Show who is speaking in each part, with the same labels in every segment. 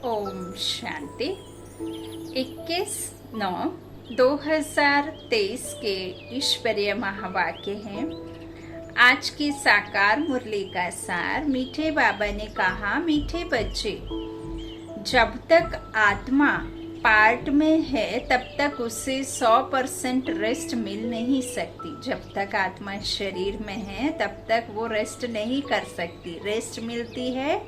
Speaker 1: ओम शांति 21/9/2023 के ईश्वरीय महावाक्य हैं। आज की साकार मुरली का सार। मीठे बाबा ने कहा, मीठे बच्चे, जब तक आत्मा पार्ट में है तब तक उसे 100% रेस्ट मिल नहीं सकती। जब तक आत्मा शरीर में है तब तक वो रेस्ट नहीं कर सकती। रेस्ट मिलती है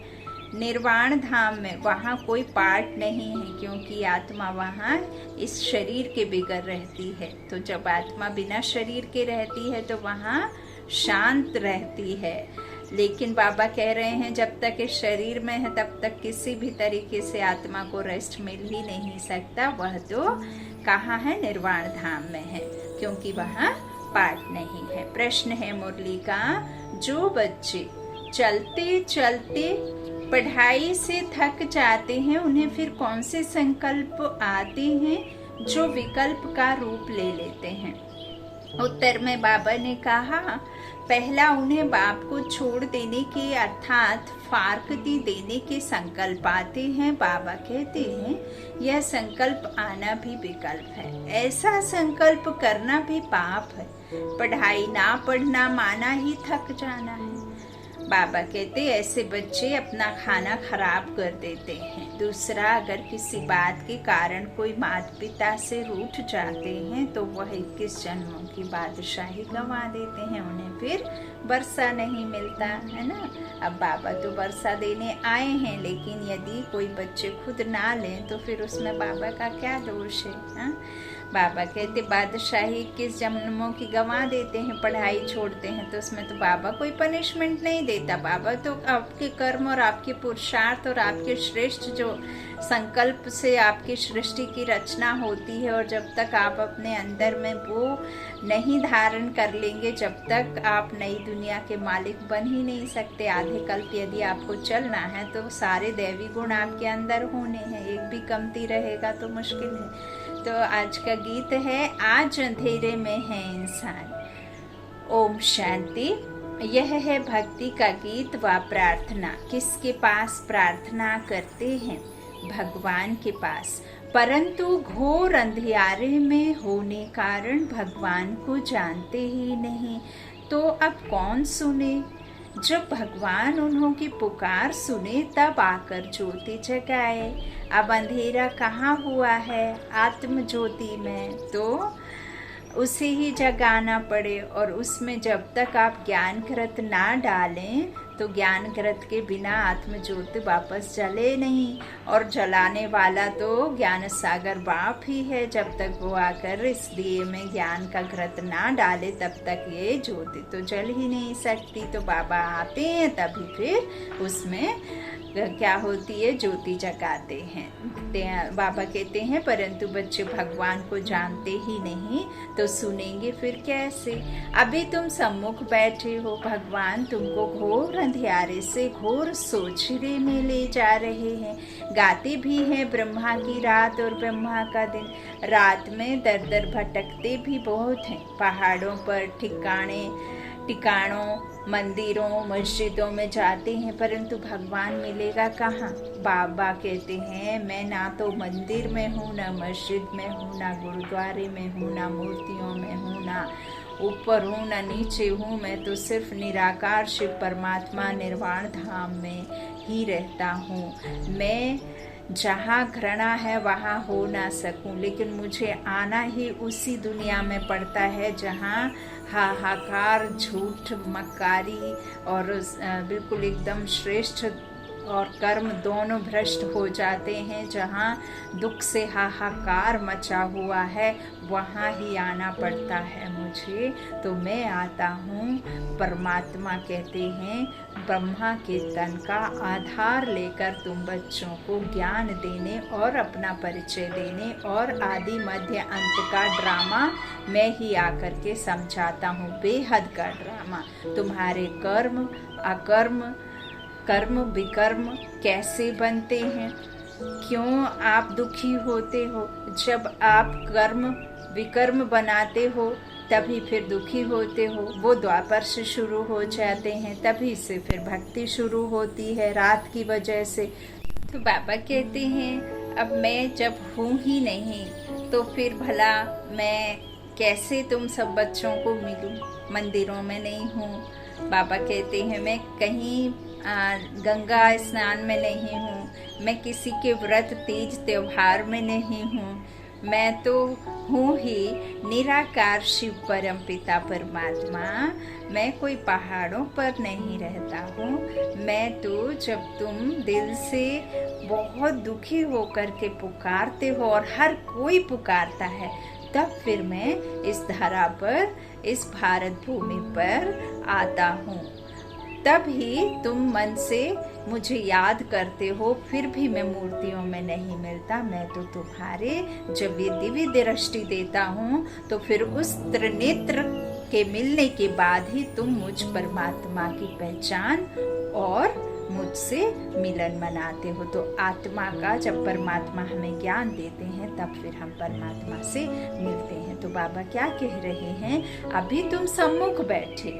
Speaker 1: निर्वाण धाम में, वहाँ कोई पार्ट नहीं है, क्योंकि आत्मा वहाँ इस शरीर के बगैर रहती है। तो जब आत्मा बिना शरीर के रहती है तो वहाँ शांत रहती है। लेकिन बाबा कह रहे हैं जब तक इस शरीर में है तब तक किसी भी तरीके से आत्मा को रेस्ट मिल ही नहीं सकता। वह तो कहाँ है? निर्वाण धाम में है, क्योंकि वहाँ पार्ट नहीं है। प्रश्न है मुरली का, जो बच्चे चलते चलते पढ़ाई से थक जाते हैं उन्हें फिर कौन से संकल्प आते हैं जो विकल्प का रूप ले लेते हैं? उत्तर में बाबा ने कहा, पहला उन्हें बाप को छोड़ देने के अर्थात फारकती देने के संकल्प आते हैं। बाबा कहते हैं यह संकल्प आना भी विकल्प है। ऐसा संकल्प करना भी पाप है। पढ़ाई ना पढ़ना माना ही थक जाना है। बाबा कहते ऐसे बच्चे अपना खाना खराब कर देते हैं। दूसरा, अगर किसी बात के कारण कोई माता पिता से रूठ जाते हैं तो वह 21 जन्मों की बादशाही गंवा देते हैं। उन्हें फिर वर्षा नहीं मिलता है ना। अब बाबा तो वर्षा देने आए हैं, लेकिन यदि कोई बच्चे खुद ना लें तो फिर उसमें बाबा का क्या दोष है? हा? बाबा कहते बादशाही 21 जन्मों की गंवा देते हैं, पढ़ाई छोड़ते हैं, तो उसमें तो बाबा कोई पनिशमेंट नहीं देता। बाबा तो आपके कर्म और आपके पुरुषार्थ और आपके श्रेष्ठ जो संकल्प से आपकी सृष्टि की रचना होती है, और जब तक आप अपने अंदर में वो नहीं धारण कर लेंगे जब तक आप नई दुनिया के मालिक बन ही नहीं सकते। आधे कल्प यदि आपको चलना है तो सारे दैवी गुण आपके अंदर होने हैं, एक भी कमती रहेगा तो मुश्किल है। तो आज का गीत है, आज अंधेरे में है इंसान। ओम शांति। यह है भक्ति का गीत व प्रार्थना। किसके पास प्रार्थना करते हैं? भगवान के पास। परंतु घोर अंधियारे में होने कारण भगवान को जानते ही नहीं, तो अब कौन सुने? जब भगवान उन्हों की पुकार सुने तब आकर ज्योति जगाए। अब अंधेरा कहाँ हुआ है? आत्म ज्योति में, तो उसे ही जगाना पड़े। और उसमें जब तक आप ज्ञान घृत ना डालें तो ज्ञान घृत के बिना आत्म ज्योति वापस जले नहीं। और जलाने वाला तो ज्ञान सागर बाप ही है। जब तक वो आकर इस दिए में ज्ञान का घृत ना डाले तब तक ये ज्योति तो जल ही नहीं सकती। तो बाबा आते हैं तभी फिर उसमें क्या होती है? ज्योति जगाते हैं। बाबा कहते हैं परंतु बच्चे भगवान को जानते ही नहीं, तो सुनेंगे फिर कैसे? अभी तुम सम्मुख बैठे हो, भगवान तुमको घोर अंधियारे से घोर सोचरे में ले जा रहे हैं। गाते भी हैं ब्रह्मा की रात और ब्रह्मा का दिन। रात में दर दर भटकते भी बहुत हैं। पहाड़ों पर ठिकानों मंदिरों मस्जिदों में जाते हैं, परंतु भगवान मिलेगा कहाँ? बाबा कहते हैं मैं ना तो मंदिर में हूँ, ना मस्जिद में हूँ, ना गुरुद्वारे में हूँ, ना मूर्तियों में हूँ, ना ऊपर हूँ ना नीचे हूँ। मैं तो सिर्फ निराकार शिव परमात्मा निर्वाण धाम में ही रहता हूँ। मैं जहाँ घृणा है वहाँ हो ना सकूं, लेकिन मुझे आना ही उसी दुनिया में पड़ता है जहाँ हाहाकार, झूठ, मक्कारी और बिल्कुल एकदम श्रेष्ठ और कर्म दोनों भ्रष्ट हो जाते हैं। जहाँ दुख से हाहाकार मचा हुआ है वहाँ ही आना पड़ता है मुझे। तो मैं आता हूँ। परमात्मा कहते हैं ब्रह्मा के तन का आधार लेकर तुम बच्चों को ज्ञान देने और अपना परिचय देने और आदि मध्य अंत का ड्रामा मैं ही आकर के समझाता हूँ। बेहद का ड्रामा। तुम्हारे कर्म अकर्म कर्म विकर्म कैसे बनते हैं? क्यों आप दुखी होते हो? जब आप कर्म विकर्म बनाते हो तभी फिर दुखी होते हो। वो द्वापर से शुरू हो जाते हैं, तभी से फिर भक्ति शुरू होती है रात की वजह से। तो बाबा कहते हैं अब मैं जब हूँ ही नहीं तो फिर भला मैं कैसे तुम सब बच्चों को मिलूं? मंदिरों में नहीं हूँ। बाबा कहते हैं मैं कहीं गंगा स्नान में नहीं हूँ, मैं किसी के व्रत तीज त्योहार में नहीं हूँ, मैं तो हूँ ही निराकार शिव परम पिता परमात्मा। मैं कोई पहाड़ों पर नहीं रहता हूँ। मैं तो जब तुम दिल से बहुत दुखी होकर के पुकारते हो और हर कोई पुकारता है, तब फिर मैं इस धरा पर, इस भारत भूमि पर आता हूँ। तब ही तुम मन से मुझे याद करते हो। फिर भी मैं मूर्तियों में नहीं मिलता। मैं तो तुम्हारे जब ये दिव्य दृष्टि देता हूँ तो फिर उस त्रिनेत्र के मिलने के बाद ही तुम मुझ परमात्मा की पहचान और मुझसे मिलन मनाते हो। तो आत्मा का जब परमात्मा हमें ज्ञान देते हैं तब फिर हम परमात्मा से मिलते हैं। तो बाबा क्या कह रहे हैं, अभी तुम सम्मुख बैठे,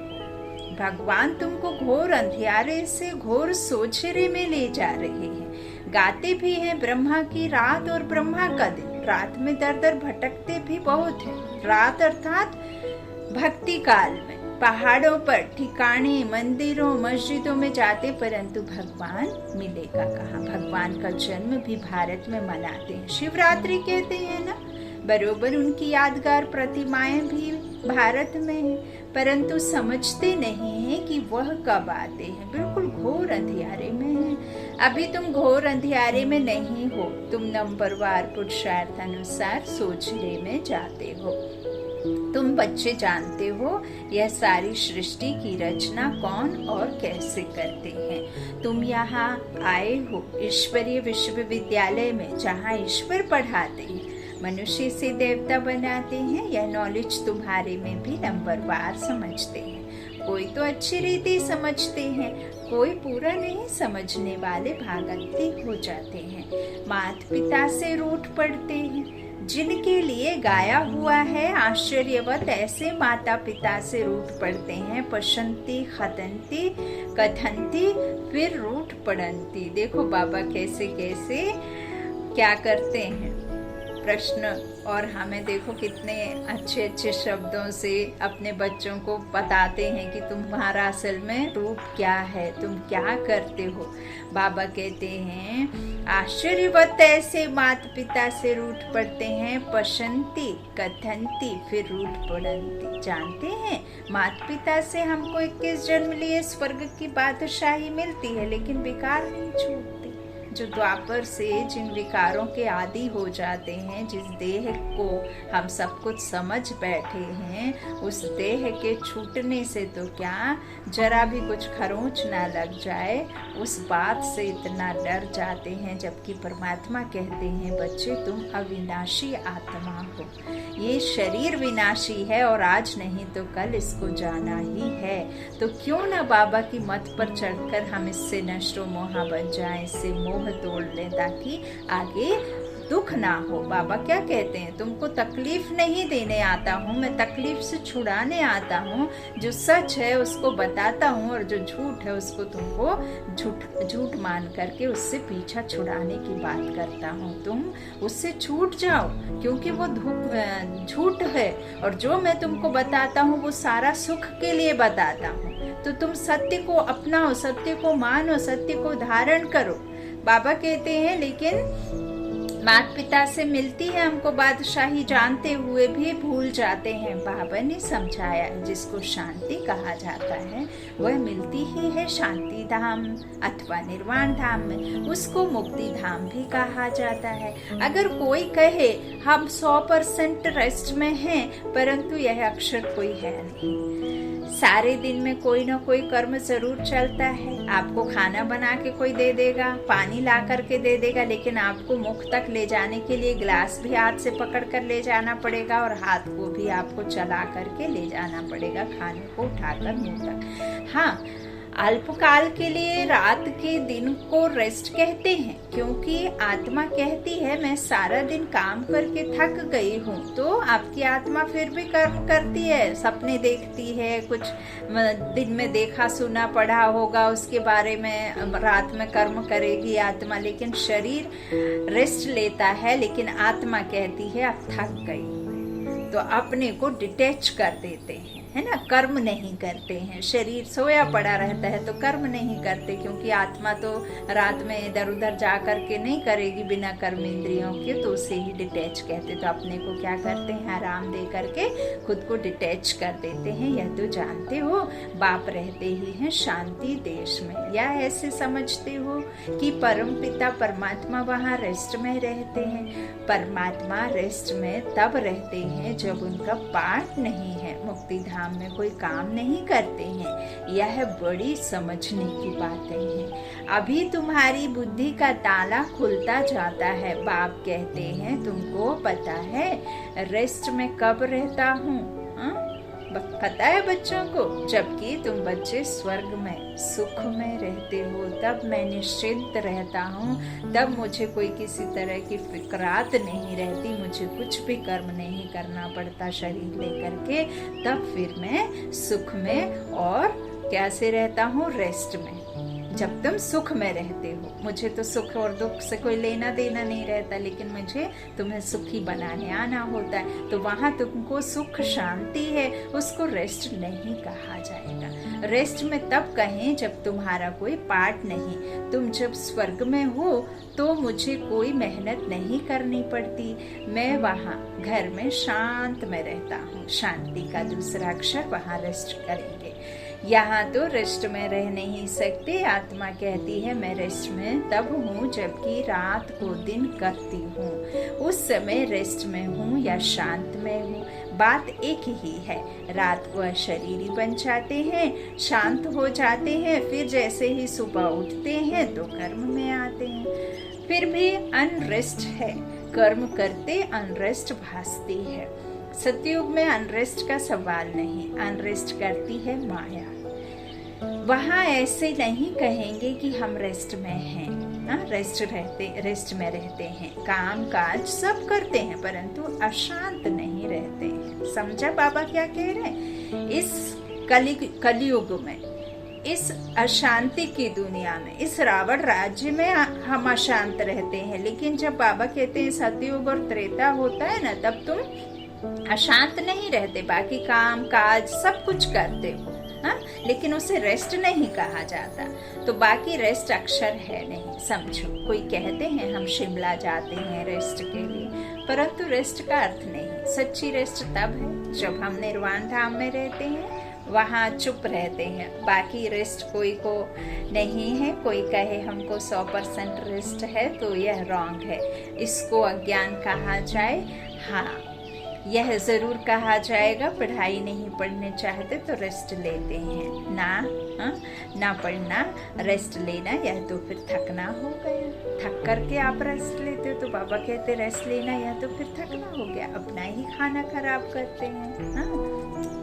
Speaker 1: भगवान तुमको घोर अंधियारे से घोर सोचरे में ले जा रहे हैं। गाते भी हैं ब्रह्मा की रात और ब्रह्मा का दिन। रात में दर दर भटकते भी बहुत हैं। रात अर्थात भक्ति काल में पहाड़ों पर ठिकाने, मंदिरों, मस्जिदों में जाते, परंतु भगवान मिलेगा कहाँ? भगवान का जन्म भी भारत में मनाते हैं। शिवरात्रि कहते हैं ना, बरोबर उनकी यादगार प्रतिमाएं भी भारत में हैं, परंतु समझते नहीं हैं कि वह कब आते हैं। बिल्कुल घोर अंधियारे में हैं। अभी तुम घोर अंधियारे में नहीं हो, तुम नंबरवार पुरुषार्थ अनुसार सोचने में जाते हो। तुम बच्चे जानते हो यह सारी सृष्टि की रचना कौन और कैसे करते हैं। तुम यहाँ आए हो ईश्वरीय विश्वविद्यालय में, जहाँ ईश्वर पढ़ाते हैं, मनुष्य से देवता बनाते हैं। यह नॉलेज तुम्हारे में भी नंबरवार समझते हैं। कोई तो अच्छी रीति समझते हैं, कोई पूरा नहीं समझने वाले भागंती हो जाते हैं। माता पिता से रूठ पड़ते हैं। जिनके लिए गाया हुआ है आश्चर्यवत, ऐसे माता पिता से रूठ पड़ते हैं। पशंती खतंती कथंती फिर रूठ पड़ंती। देखो बाबा कैसे कैसे क्या करते हैं प्रश्न, और हमें देखो कितने अच्छे अच्छे शब्दों से अपने बच्चों को बताते हैं कि तुम्हारा असल में रूप क्या है, तुम क्या करते हो। बाबा कहते हैं आश्चर्यवत ऐसे माता पिता से रूठ पड़ते हैं। पशंती कथंती फिर रूठ पड़ंती। जानते हैं माता पिता से हमको 21 जन्म लिए स्वर्ग की बादशाही मिलती है, लेकिन विकार नहीं छूटते। जो द्वापर से जिन विकारों के आदि हो जाते हैं, जिस देह को हम सब कुछ समझ बैठे हैं, उस देह के छूटने से तो क्या, जरा भी कुछ खरोंच ना लग जाए, उस बात से इतना डर जाते हैं। जबकि परमात्मा कहते हैं बच्चे तुम अविनाशी आत्मा हो। ये शरीर विनाशी है और आज नहीं तो कल इसको जाना ही है। तो क्यों ना बाबा की मत पर चढ़कर हम इससे नष्टो मोहा बन जाएं, इससे मोह तोड़ लें, ताकि आगे दुख ना हो। बाबा क्या कहते हैं, तुमको तकलीफ नहीं देने आता हूँ, मैं तकलीफ से छुड़ाने आता हूँ। जो सच है उसको बताता हूँ और जो झूठ है उसको तुमको झूठ मान करके उससे पीछा छुड़ाने की बात करता हूँ। तुम उससे छूट जाओ, क्योंकि वो झूठ है, और जो मैं तुमको बताता हूँ वो सारा सुख के लिए बताता हूँ। तो तुम सत्य को अपनाओ, सत्य को मानो, सत्य को धारण करो। बाबा कहते हैं लेकिन माता पिता से मिलती है हमको बादशाही, जानते हुए भी भूल जाते हैं। बाबा ने समझाया जिसको शांति कहा जाता है वह मिलती ही है शांति धाम अथवा निर्वाण धाम में, उसको मुक्ति धाम भी कहा जाता है। अगर कोई कहे हम 100% रेस्ट में हैं, परंतु यह अक्षर कोई है नहीं। सारे दिन में कोई ना कोई कर्म जरूर चलता है। आपको खाना बना के कोई दे देगा, पानी ला करके दे देगा, लेकिन आपको मुख तक ले जाने के लिए गिलास भी हाथ से पकड़ कर ले जाना पड़ेगा और हाथ को भी आपको चला करके ले जाना पड़ेगा, खाने को उठाकर मुंह तक। हाँ, अल्पकाल के लिए रात के दिन को रेस्ट कहते हैं, क्योंकि आत्मा कहती है मैं सारा दिन काम करके थक गई हूँ। तो आपकी आत्मा फिर भी कर्म करती है, सपने देखती है, कुछ दिन में देखा सुना पढ़ा होगा उसके बारे में रात में कर्म करेगी आत्मा, लेकिन शरीर रेस्ट लेता है। लेकिन आत्मा कहती है अब थक गई, तो अपने को डिटैच कर देते हैं, है ना, कर्म नहीं करते हैं। शरीर सोया पड़ा रहता है तो कर्म नहीं करते, क्योंकि आत्मा तो रात में इधर उधर जा करके नहीं करेगी बिना कर्म इंद्रियों के, तो उसे ही डिटैच कहते। तो अपने को क्या करते हैं, आराम दे करके खुद को डिटैच कर देते हैं। यह तो जानते हो बाप रहते ही हैं शांति देश में, या ऐसे समझते हो कि परम पिता परमात्मा वहाँ रेस्ट में रहते हैं। परमात्मा रेस्ट में तब रहते हैं जब उनका पाठ नहीं है, मुक्ति धाम में कोई काम नहीं करते हैं। यह बड़ी समझने की बातें हैं। अभी तुम्हारी बुद्धि का ताला खुलता जाता है। बाप कहते हैं तुमको पता है रेस्ट में कब रहता हूँ, पता है बच्चों को, जबकि तुम बच्चे स्वर्ग में सुख में रहते हो, तब मैं निश्चिंत रहता हूँ, तब मुझे कोई किसी तरह की फिक्रात नहीं रहती, मुझे कुछ भी कर्म नहीं करना पड़ता शरीर लेकर के, तब फिर मैं सुख में और कैसे रहता हूँ, रेस्ट में। जब तुम सुख में रहते हो, मुझे तो सुख और दुख से कोई लेना देना नहीं रहता, लेकिन मुझे तुम्हें सुखी बनाने आना होता है, तो वहाँ तुमको सुख शांति है, उसको रेस्ट नहीं कहा जाएगा। रेस्ट में तब कहें जब तुम्हारा कोई पार्ट नहीं। तुम जब स्वर्ग में हो तो मुझे कोई मेहनत नहीं करनी पड़ती, मैं वहाँ घर में शांत में रहता हूँ। शांति का दूसरा अक्षर, वहाँ रेस्ट करेंगे। यहाँ तो रेस्ट में रह नहीं सकते। आत्मा कहती है मैं रेस्ट में तब हूँ जबकि रात को दिन करती हूँ, उस समय रेस्ट में हूँ या शांत में हूँ, बात एक ही है। रात को अशरीरी बन जाते हैं, शांत हो जाते हैं, फिर जैसे ही सुबह उठते हैं तो कर्म में आते हैं। फिर भी अनरेस्ट है, कर्म करते अनरेस्ट भासती है। सतयुग में अनरेस्ट का सवाल नहीं, अनरेस्ट करती है माया। वहाँ ऐसे नहीं कहेंगे कि हम रेस्ट में हैं, रेस्ट में रहते हैं, काम काज सब करते हैं, परंतु अशांत नहीं रहते हैं। समझा बाबा क्या कह रहे हैं? इस कलियुग में, इस अशांति की दुनिया में, इस रावण राज्य में हम अशांत रहते हैं, लेकिन जब बाबा कहते हैं सतयुग और त्रेता होता है ना, तब तुम अशांत नहीं रहते, बाकी काम काज सब कुछ करते हो, हाँ? लेकिन उसे रेस्ट नहीं कहा जाता। तो बाकी रेस्ट अक्षर है नहीं, समझो। कोई कहते हैं हम शिमला जाते हैं रेस्ट के लिए, परंतु रेस्ट का अर्थ नहीं। सच्ची रेस्ट तब है जब हम निर्वाण धाम में रहते हैं, वहाँ चुप रहते हैं। बाकी रेस्ट कोई को नहीं है। कोई कहे हमको 100% रेस्ट है तो यह रॉन्ग है, इसको अज्ञान कहा जाए। हाँ, यह जरूर कहा जाएगा पढ़ाई नहीं पढ़ने चाहते तो रेस्ट लेते हैं ना, ना पढ़ना रेस्ट लेना, यह तो फिर थकना हो गया। थक करके आप रेस्ट लेते हो तो बाबा कहते रेस्ट लेना, यह तो फिर थकना हो गया, अपना ही खाना खराब करते हैं। हाँ?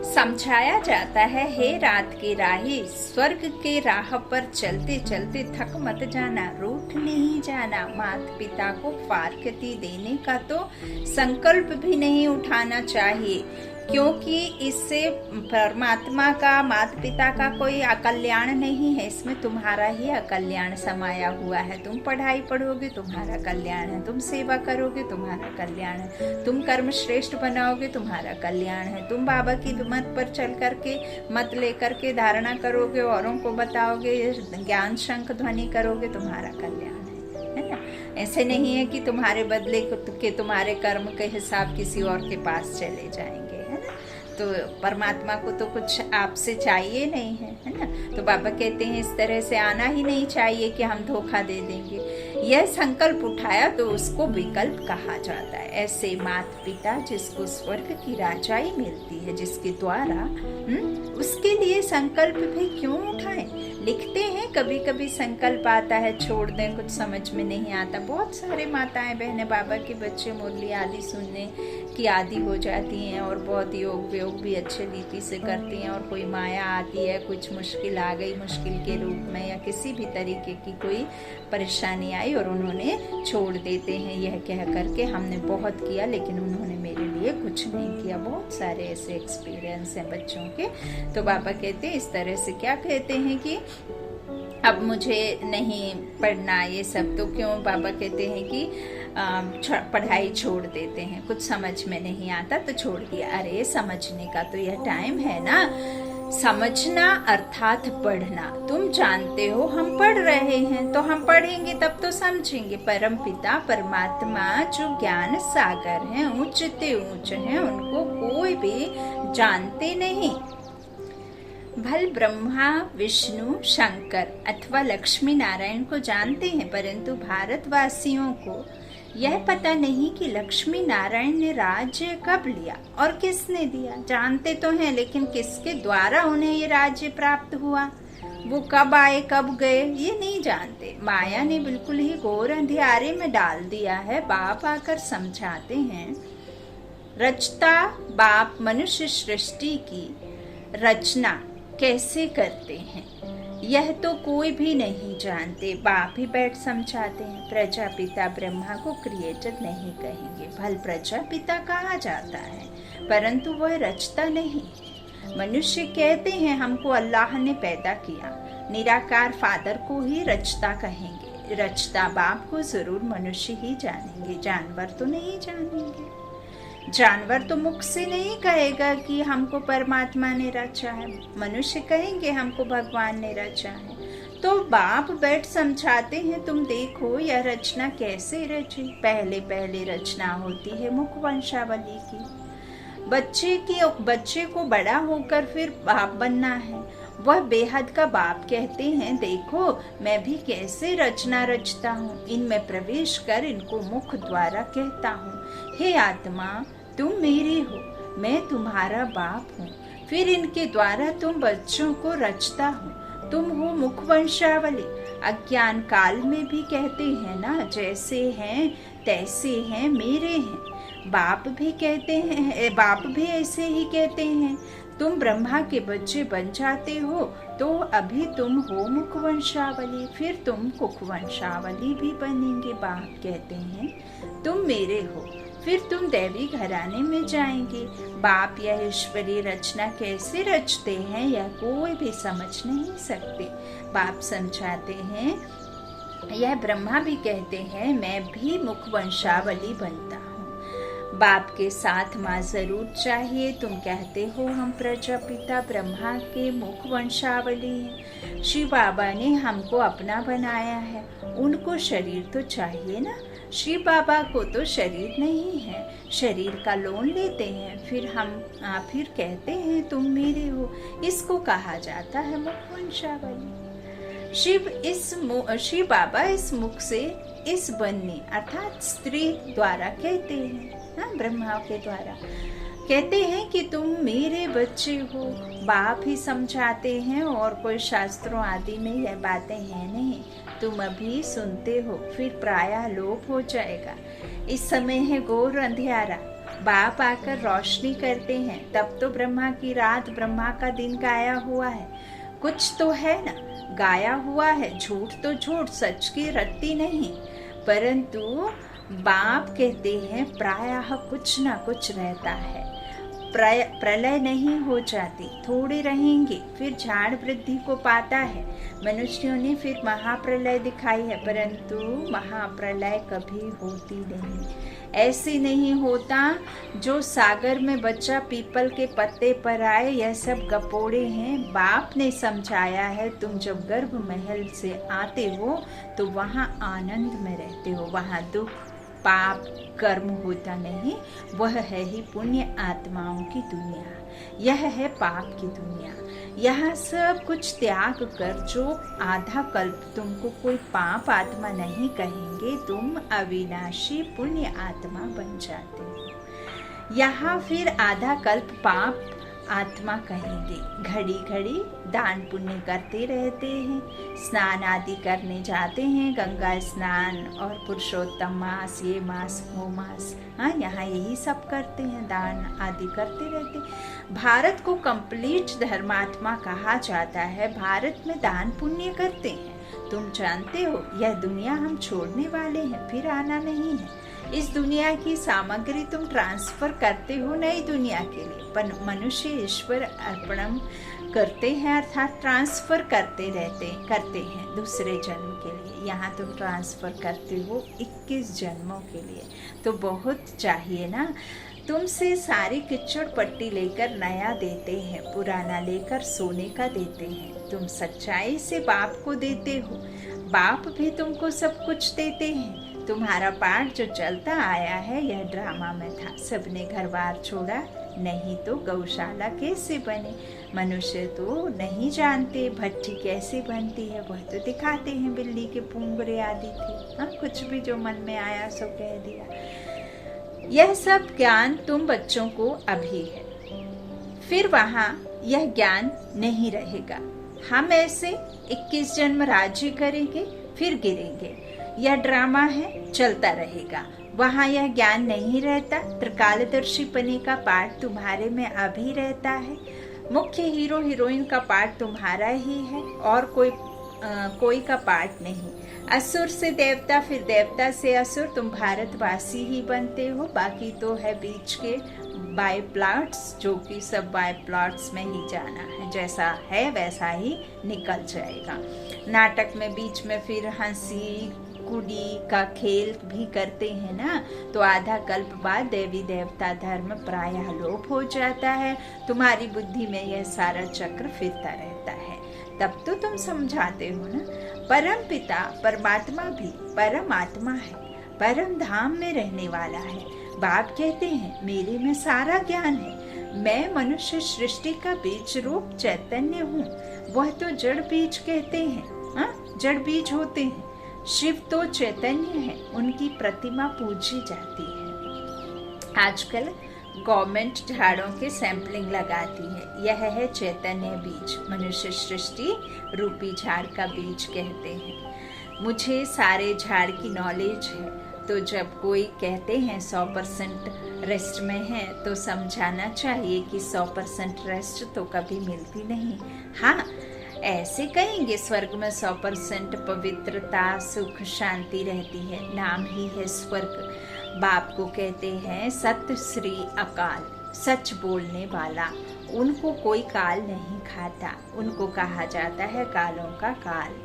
Speaker 1: समझाया जाता है, हे रात के राही, स्वर्ग के राह पर चलते चलते थक मत जाना, रूठ नहीं जाना। माता पिता को फारकती देने का तो संकल्प भी नहीं उठाना चाहिए, क्योंकि इससे परमात्मा का, माता पिता का कोई अकल्याण नहीं है, इसमें तुम्हारा ही अकल्याण समाया हुआ है। तुम पढ़ाई पढ़ोगे तुम्हारा कल्याण है, तुम सेवा करोगे तुम्हारा कल्याण है, तुम कर्म श्रेष्ठ बनाओगे तुम्हारा कल्याण है, तुम बाबा की मत पर चल करके, मत लेकर के धारणा करोगे, औरों को बताओगे, ज्ञान शंख ध्वनि करोगे, तुम्हारा कल्याण है ना। ऐसे नहीं है कि तुम्हारे बदले के तुम्हारे कर्म के हिसाब किसी और के पास चले जाएंगे, है ना। तो परमात्मा को तो कुछ आपसे चाहिए नहीं है ना। तो बाबा कहते हैं इस तरह से आना ही नहीं चाहिए कि हम धोखा दे देंगे। यह संकल्प उठाया तो उसको विकल्प कहा जाता है। ऐसे माता पिता जिसको स्वर्ग की राजाई मिलती है, जिसके द्वारा उसके लिए संकल्प भी क्यों उठाएं, लिखते हैं, कभी कभी संकल्प आता है छोड़ दें, कुछ समझ में नहीं आता। बहुत सारे माताएं बहनें बाबा के बच्चे मुरली आदि सुनने की आदि हो जाती हैं और बहुत योग वियोग भी अच्छे रीति से करती हैं, और कोई माया आती है, कुछ मुश्किल आ गई, मुश्किल के रूप में या किसी भी तरीके की कोई परेशानी आई और उन्होंने छोड़ देते हैं यह कह करके हमने बहुत किया लेकिन उन्होंने मेरे लिए कुछ नहीं किया। बहुत सारे ऐसे एक्सपीरियंस हैं बच्चों के। तो बाबा कहते हैं इस तरह से, क्या कहते हैं कि अब मुझे नहीं पढ़ना ये सब, तो क्यों बाबा कहते हैं कि पढ़ाई छोड़ देते हैं, कुछ समझ में नहीं आता तो छोड़ दिया। अरे समझने का तो यह टाइम है ना, समझना अर्थात पढ़ना। तुम जानते हो हम पढ़ रहे हैं तो हम पढ़ेंगे तब तो समझेंगे। परम पिता परमात्मा जो ज्ञान सागर हैं, ऊंचते ऊंच हैं, उनको कोई भी जानते नहीं। भल ब्रह्मा विष्णु शंकर अथवा लक्ष्मी नारायण को जानते हैं, परंतु भारतवासियों को यह पता नहीं कि लक्ष्मी नारायण ने राज्य कब लिया और किसने दिया। जानते तो हैं लेकिन किसके द्वारा उन्हें ये राज्य प्राप्त हुआ, वो कब आए कब गए, ये नहीं जानते। माया ने बिल्कुल ही घोर अंधियारे में डाल दिया है। बाप आकर समझाते हैं, रचता बाप मनुष्य सृष्टि की रचना कैसे करते हैं यह तो कोई भी नहीं जानते। बाप ही बैठ समझाते हैं। प्रजापिता ब्रह्मा को क्रिएटर नहीं कहेंगे, भल प्रजापिता कहा जाता है, परंतु वह रचता नहीं। मनुष्य कहते हैं हमको अल्लाह ने पैदा किया, निराकार फादर को ही रचता कहेंगे। रचता बाप को जरूर मनुष्य ही जानेंगे, जानवर तो नहीं जानेंगे। जानवर तो मुख से नहीं कहेगा कि हमको परमात्मा ने रचा है, मनुष्य कहेंगे हमको भगवान ने रचा है। तो बाप बैठ समझाते हैं, तुम देखो यह रचना कैसे रची। पहले पहले रचना होती है मुख वंशावली की। बच्चे को बड़ा होकर फिर बाप बनना है, वह बेहद का बाप कहते हैं, देखो मैं भी कैसे रचना रचता हूँ, इनमें प्रवेश कर इनको मुख द्वारा कहता हूँ, हे आत्मा तुम मेरे हो, मैं तुम्हारा बाप हूँ। फिर इनके द्वारा तुम बच्चों को रचता हूँ, तुम हो मुख वंशावली। अज्ञान काल में भी कहते हैं ना, जैसे हैं तैसे हैं मेरे हैं। बाप भी कहते हैं, बाप भी ऐसे ही कहते हैं। तुम ब्रह्मा के बच्चे बन जाते हो तो अभी तुम हो मुख वंशावली, फिर तुम कुख वंशावली भी बनेंगे। बाप कहते हैं तुम मेरे हो, फिर तुम दैवी घराने में जाएंगे। बाप यह ईश्वरीय रचना कैसे रचते हैं यह कोई भी समझ नहीं सकते। बाप समझाते हैं, यह ब्रह्मा भी कहते हैं मैं भी मुख वंशावली बनता हूँ। बाप के साथ माँ जरूर चाहिए। तुम कहते हो हम प्रजापिता ब्रह्मा के मुख वंशावली हैं। शिव बाबा ने हमको अपना बनाया है, उनको शरीर तो चाहिए ना। शिव बाबा को तो शरीर नहीं है, शरीर का लोन लेते हैं, फिर कहते हैं तुम मेरे हो। इसको कहा जाता है मुख वंशावली। शिव बाबा इस मुख से इस बनने अर्थात स्त्री द्वारा कहते हैं, ब्रह्मा के द्वारा कहते हैं कि तुम मेरे बच्चे हो। बाप ही समझाते हैं और कोई शास्त्रों आदि में यह बातें हैं नहीं, तुम अभी सुनते हो फिर प्रायः लोप हो जाएगा। इस समय है घोर अंधियारा, बाप आकर रोशनी करते हैं। तब तो ब्रह्मा की रात ब्रह्मा का दिन गाया हुआ है, कुछ तो है ना गाया हुआ है। झूठ तो झूठ, सच की रत्ती नहीं। परंतु बाप कहते हैं प्रायः कुछ ना कुछ रहता है, प्रलय नहीं हो जाती, थोड़े रहेंगे फिर झाड़ वृद्धि को पाता है। मनुष्यों ने फिर महाप्रलय दिखाई है, परंतु महाप्रलय कभी होती नहीं। ऐसे नहीं होता जो सागर में बच्चा पीपल के पत्ते पर आए, यह सब गपोड़े हैं। बाप ने समझाया है, तुम जब गर्भ महल से आते हो तो वहाँ आनंद में रहते हो, वहाँ दुख पाप कर्म होता नहीं, वह है ही पुण्य आत्माओं की दुनिया। यह है पाप की दुनिया। यहाँ सब कुछ त्याग कर जो आधा कल्प तुमको कोई पाप आत्मा नहीं कहेंगे, तुम अविनाशी पुण्य आत्मा बन जाते हो। यहाँ फिर आधा कल्प पाप आत्मा कहेंगे। घड़ी घड़ी दान पुण्य करते रहते हैं, स्नान आदि करने जाते हैं, गंगा स्नान और पुरुषोत्तम मास, ये मास वो मास, हाँ यहाँ यही सब करते हैं, दान आदि करते रहते हैं। भारत को कंप्लीट धर्मात्मा कहा जाता है। भारत में दान पुण्य करते हैं। तुम जानते हो यह दुनिया हम छोड़ने वाले हैं, फिर आना नहीं है। इस दुनिया की सामग्री तुम ट्रांसफर करते हो नई दुनिया के लिए, पर मनुष्य ईश्वर अर्पणम करते हैं, अर्थात ट्रांसफर करते हैं दूसरे जन्म के लिए। यहाँ तुम ट्रांसफर करते हो 21 जन्मों के लिए, तो बहुत चाहिए ना। तुमसे सारी किच्चड़ पट्टी लेकर नया देते हैं, पुराना लेकर सोने का देते हैं। तुम सच्चाई से बाप को देते हो, बाप भी तुमको सब कुछ देते हैं। तुम्हारा पाठ जो चलता आया है यह ड्रामा में था। सबने घर बार छोड़ा, नहीं तो गौशाला कैसे बने। मनुष्य तो नहीं जानते भट्टी कैसे बनती है, वह तो दिखाते हैं बिल्ली के पूंगरे आदि थे। हाँ, कुछ भी जो मन में आया सो कह दिया। यह सब ज्ञान तुम बच्चों को अभी है, फिर वहाँ यह ज्ञान नहीं रहेगा। हम ऐसे 21 जन्म राज्य करेंगे, फिर गिरेंगे। यह ड्रामा है, चलता रहेगा। वहाँ यह ज्ञान नहीं रहता। त्रिकालदर्शी पने का पार्ट तुम्हारे में अभी रहता है। मुख्य हीरो हीरोइन का पार्ट तुम्हारा ही है और कोई का पार्ट नहीं। असुर से देवता, फिर देवता से असुर, तुम भारतवासी ही बनते हो। बाकी तो है बीच के बाय प्लॉट्स, जो कि सब बाय प्लॉट्स में ही जाना है। जैसा है वैसा ही निकल जाएगा। नाटक में बीच में फिर हंसी कुड़ी का खेल भी करते हैं ना, तो आधा कल्प बाद देवी देवता धर्म प्रायः लोप हो जाता है। तुम्हारी बुद्धि में यह सारा चक्र फिरता रहता है। तब तो तुम समझाते हो ना, परम पिता परमात्मा भी परम आत्मा है, परम धाम में रहने वाला है। बाप कहते हैं मेरे में सारा ज्ञान है। मैं मनुष्य सृष्टि का बीज रूप चैतन्य हूँ। वह तो जड़ बीज कहते हैं, हाँ जड़ बीज होते हैं। शिव तो चैतन्य है, उनकी प्रतिमा पूजी जाती है। आजकल गवर्नमेंट झाड़ों के सैंपलिंग लगाती है। यह है चैतन्य बीज, मनुष्य सृष्टि रूपी झाड़ का बीज कहते हैं। मुझे सारे झाड़ की नॉलेज है, तो जब कोई कहते हैं 100% रेस्ट में है, तो समझाना चाहिए कि 100% रेस्ट तो कभी मिलती नहीं। हाँ, ऐसे कहेंगे स्वर्ग में 100% पवित्रता सुख शांति रहती है, नाम ही है स्वर्ग। बाप को कहते हैं सत्य श्री अकाल, सच बोलने वाला। उनको कोई काल नहीं खाता, उनको कहा जाता है कालों का काल।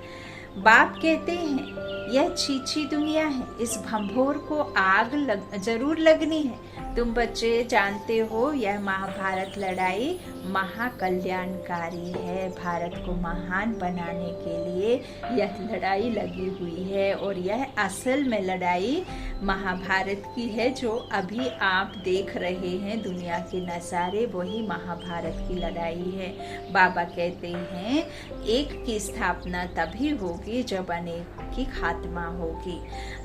Speaker 1: बाप कहते हैं यह छीछी दुनिया है, इस भंभोर को आग जरूर लगनी है। तुम बच्चे जानते हो यह महाभारत लड़ाई महाकल्याणकारी है। भारत को महान बनाने के लिए यह लड़ाई लगी हुई है, और यह असल में लड़ाई महाभारत की है। जो अभी आप देख रहे हैं दुनिया के नज़ारे, वही महाभारत की लड़ाई है। बाबा कहते हैं एक की स्थापना तभी होगी जब अनेक की खात्मा होगी,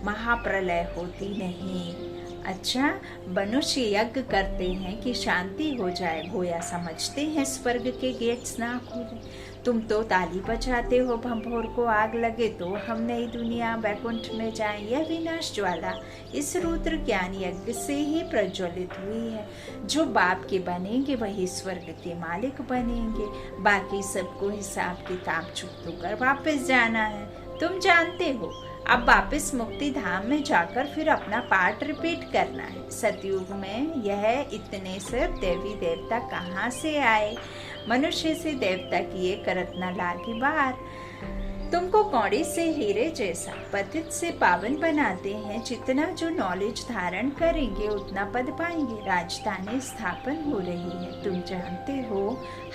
Speaker 1: महाप्रलय होती नहीं। अच्छा, मनुष्य यज्ञ करते हैं कि शांति हो जाए, गोया समझते हैं स्वर्ग के गेट्स ना खुले। तुम तो ताली बजाते हो भंभोर को आग लगे तो हम नई दुनिया वैकुंठ में जाएं। यह विनाश ज्वाला इस रुद्र ज्ञान यज्ञ से ही प्रज्वलित हुई है। जो बाप के बनेंगे वही स्वर्ग के मालिक बनेंगे। बाकी सबको हिसाब किताब चुकतो कर वापस जाना है। तुम जानते हो अब वापस मुक्ति धाम में जाकर फिर अपना पाठ रिपीट करना है। सतयुग में यह इतने सब देवी देवता कहाँ से आए? मनुष्य से देवता किए करत न लागी बार। तुमको कौड़ी से हीरे जैसा पतित से पावन बनाते हैं। जितना जो नॉलेज धारण करेंगे उतना पद पाएंगे। राजधानी स्थापन हो रही है, तुम जानते हो।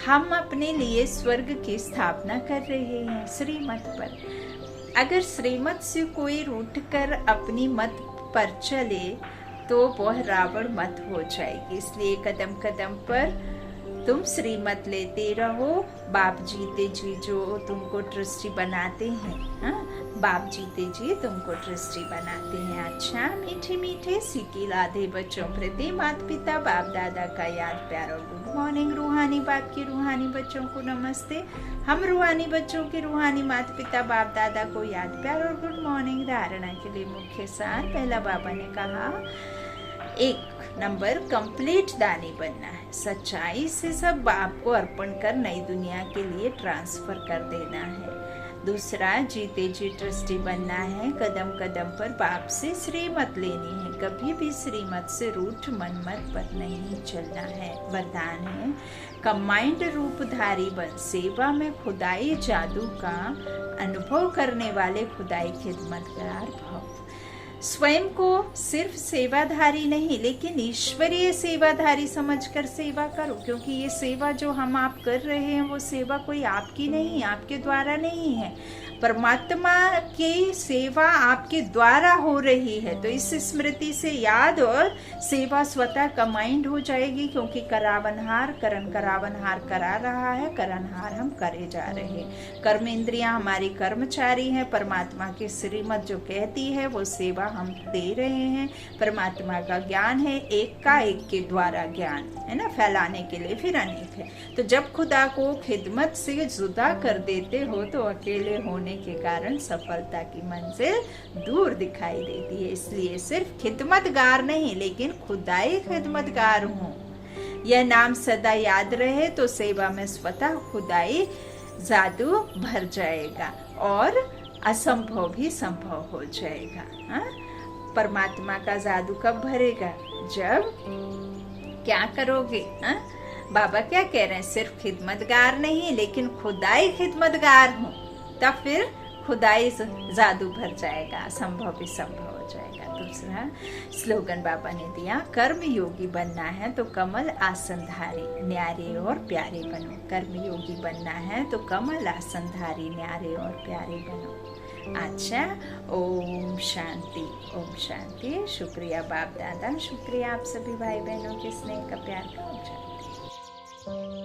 Speaker 1: हम अपने लिए स्वर्ग की स्थापना कर रहे हैं श्रीमत पर। अगर श्रीमत से कोई रूठ कर अपनी मत पर चले तो वह रावण मत हो जाएगी। इसलिए कदम कदम पर तुम श्रीमत लेते रहो। बाप जीते जी जो तुमको ट्रस्टी बनाते हैं, हाँ बाप जीते जी तुमको ट्रस्टी बनाते हैं। अच्छा, मीठे मीठे सीखी लादे बच्चों प्रति माता पिता बाप दादा का याद प्यार और गुड मॉर्निंग। रूहानी बाप की रूहानी बच्चों को नमस्ते। हम रूहानी बच्चों के रूहानी माता पिता बाप दादा को याद प्यार और गुड मॉर्निंग। धारणा के लिए मुख्य सार। पहला बाबा ने कहा 1 नंबर कंप्लीट दानी बनना है। सच्चाई से सब बाप को अर्पण कर नई दुनिया के लिए ट्रांसफर कर देना है। दूसरा, जीते जी ट्रस्टी बनना है। कदम कदम पर बाप से श्रीमत लेनी है। कभी भी श्रीमत से रूठ मनमत पर नहीं चलना है। वरदान है कंबाइंड रूपधारी बन सेवा में खुदाई जादू का अनुभव करने वाले खुदाई खिदमतगार भव। स्वयं को सिर्फ सेवाधारी नहीं लेकिन ईश्वरीय सेवाधारी समझकर सेवा करो, क्योंकि ये सेवा जो हम आप कर रहे हैं वो सेवा कोई आपकी नहीं, आपके द्वारा नहीं है, परमात्मा की सेवा आपके द्वारा हो रही है। तो इस स्मृति से याद और सेवा स्वतः कमाइंड हो जाएगी, क्योंकि करावनहार करण करावनहार करा रहा है, करणहार हम करे जा रहे हैं। कर्म इंद्रियां हमारी कर्मचारी हैं। परमात्मा की श्रीमत जो कहती है वो सेवा हम दे रहे हैं। परमात्मा का ज्ञान है, एक का एक के द्वारा ज्ञान है ना, फैलाने के लिए फिर अनेक है। तो जब खुदा को खिदमत से जुदा कर देते हो तो अकेले होने के कारण सफलता की मंजिल दूर दिखाई देती है। इसलिए सिर्फ खिदमतगार नहीं लेकिन खुदाई खिदमतगार हूँ, यह नाम सदा याद रहे तो सेवा में स्वतः खुदाई जादू भर जाएगा और असंभव भी संभव हो जाएगा। हाँ? परमात्मा का जादू कब भरेगा? जब क्या करोगे? हाँ? बाबा क्या कह रहे हैं? सिर्फ खिदमतगार नहीं लेकिन खुदाई खिदमतगार हूँ, तब फिर खुदाई जादू भर जाएगा, असंभव भी संभव हो जाएगा। दूसरा स्लोगन बाबा ने दिया, कर्म योगी बनना है तो कमल आसनधारी न्यारे और प्यारे बनो। कर्म योगी बनना है तो कमल आसनधारी न्यारे और प्यारे बनो। अच्छा, ओम शांति, ओम शांति। शुक्रिया बाप दादा, शुक्रिया आप सभी भाई बहनों के स्नेह का प्यार का। ओम शांति।